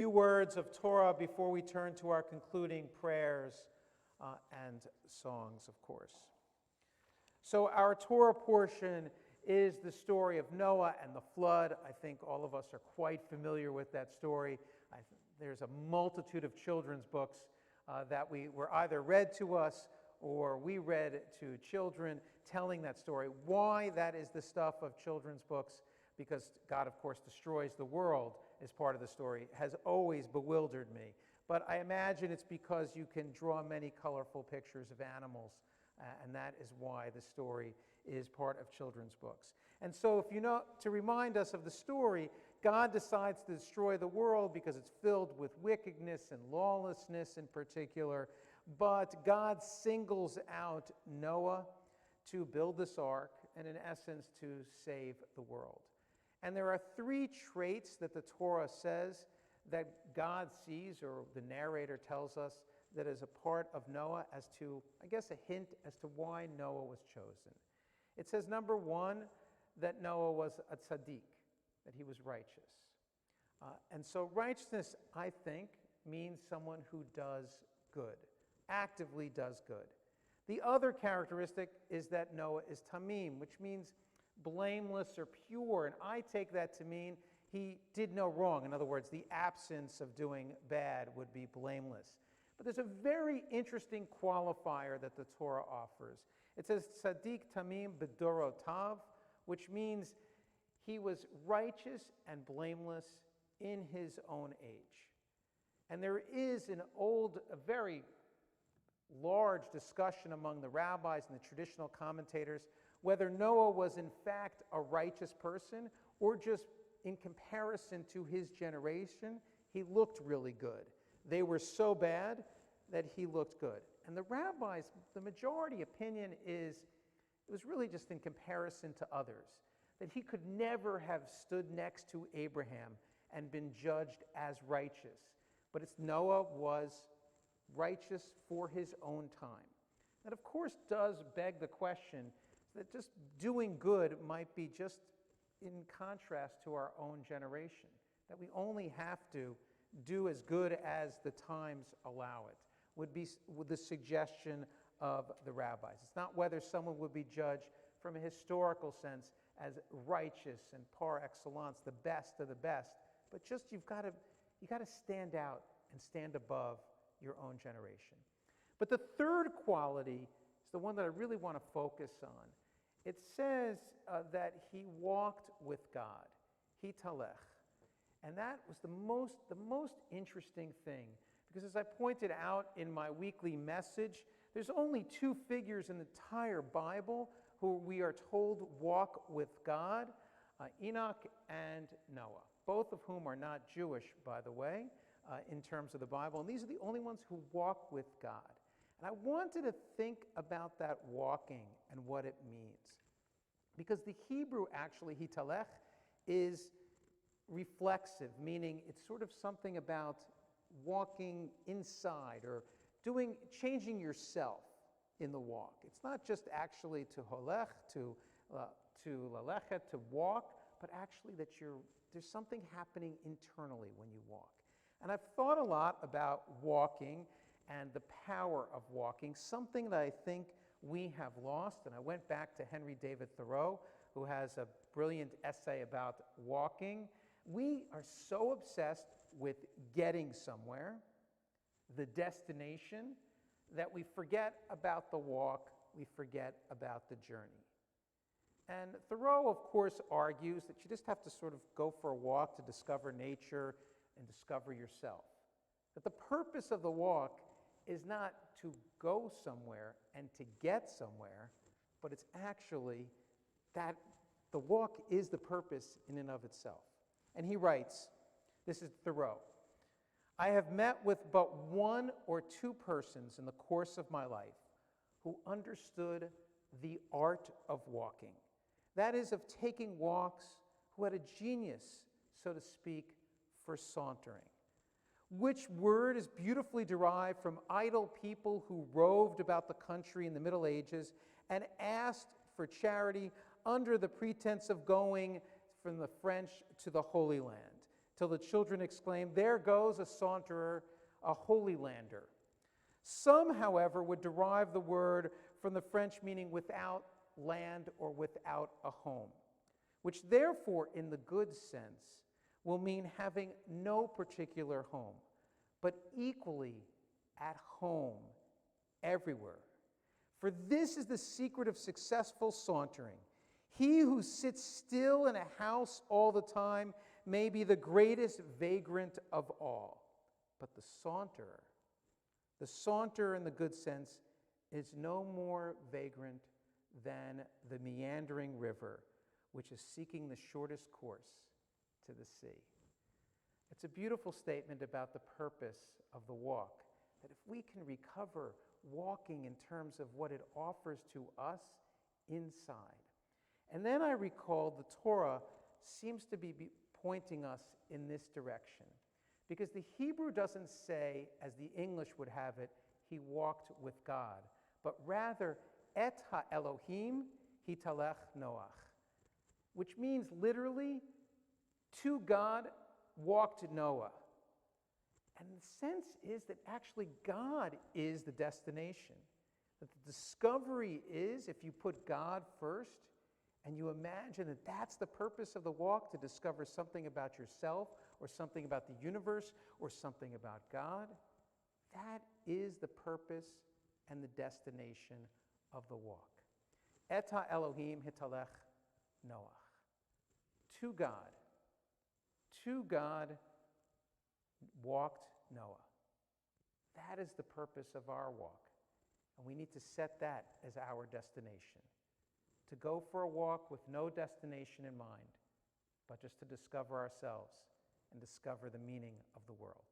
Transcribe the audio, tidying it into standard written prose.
few words of Torah before we turn to our concluding prayers and songs, of course. So our Torah portion is the story of Noah and the flood. I think all of us are quite familiar with that story. There's a multitude of children's books that were either read to us or we read to children telling that story. Why that is the stuff of children's books, because God, of course, destroys the world as part of the story, has always bewildered me. But I imagine it's because you can draw many colorful pictures of animals, and that is why the story is part of children's books. And so if you know, to remind us of the story, God decides to destroy the world because it's filled with wickedness and lawlessness in particular, but God singles out Noah to build this ark and in essence to save the world. And there are three traits that the Torah says that God sees, or the narrator tells us, that is a part of Noah as to, I guess, a hint as to why Noah was chosen. It says, number one, that Noah was a tzaddik, that he was righteous. And so righteousness, I think, means someone who does good, actively does good. The other characteristic is that Noah is tamim, which means blameless or pure, and I take that to mean he did no wrong. In other words, the absence of doing bad would be blameless. But there's a very interesting qualifier that the Torah offers. It says, tzaddik tamim b'dorotav, which means he was righteous and blameless in his own age. And there is a very large discussion among the rabbis and the traditional commentators whether Noah was in fact a righteous person or just in comparison to his generation, he looked really good. They were so bad that he looked good. And the rabbis, the majority opinion is it was really just in comparison to others, that he could never have stood next to Abraham and been judged as righteous. But Noah was righteous for his own time. That, of course, does beg the question that just doing good might be just in contrast to our own generation, that we only have to do as good as the times allow it, would be the suggestion of the rabbis. It's not whether someone would be judged from a historical sense as righteous and par excellence, the best of the best, but just you got to stand out and stand above your own generation. But the third quality is the one that I really want to focus on. It says that he walked with God, hitalech. And that was the most interesting thing, because as I pointed out in my weekly message, there's only two figures in the entire Bible who we are told walk with God, Enoch and Noah, both of whom are not Jewish, by the way, in terms of the Bible. And these are the only ones who walk with God. And I wanted to think about that walking and what it means. Because the Hebrew, actually, hitalech, is reflexive, meaning it's sort of something about walking inside or changing yourself in the walk. It's not just actually to holech, to lalechet, to walk, but actually that there's something happening internally when you walk. And I've thought a lot about walking and the power of walking, something that I think we have lost. And I went back to Henry David Thoreau, who has a brilliant essay about walking. We are so obsessed with getting somewhere, the destination, that we forget about the walk, we forget about the journey. And Thoreau, of course, argues that you just have to sort of go for a walk to discover nature and discover yourself. That the purpose of the walk is not to go somewhere and to get somewhere, but it's actually that the walk is the purpose in and of itself. And he writes, this is Thoreau, I have met with but one or two persons in the course of my life who understood the art of walking. That is, of taking walks, who had a genius, so to speak, for sauntering. Which word is beautifully derived from idle people who roved about the country in the Middle Ages and asked for charity under the pretense of going from the French to the Holy Land, till the children exclaim, "There goes a saunterer, a holy lander." Some, however, would derive the word from the French meaning without land or without a home, which therefore, in the good sense, will mean having no particular home, but equally at home everywhere. For this is the secret of successful sauntering. He who sits still in a house all the time may be the greatest vagrant of all. But the saunterer in the good sense, is no more vagrant than the meandering river, which is seeking the shortest course to the sea. It's a beautiful statement about the purpose of the walk, that if we can recover walking in terms of what it offers to us inside. And then I recalled the Torah seems to be pointing us in this direction, because the Hebrew doesn't say, as the English would have it, he walked with God, but rather, et ha-Elohim hitalech Noach, which means literally, to God walked Noah. And the sense is that actually God is the destination. That the discovery is, if you put God first, and you imagine that that's the purpose of the walk, to discover something about yourself, or something about the universe, or something about God, that is the purpose and the destination of the walk. Et ha-Elohim hitalech Noach. To God walked Noah. That is the purpose of our walk. And we need to set that as our destination. To go for a walk with no destination in mind, but just to discover ourselves and discover the meaning of the world.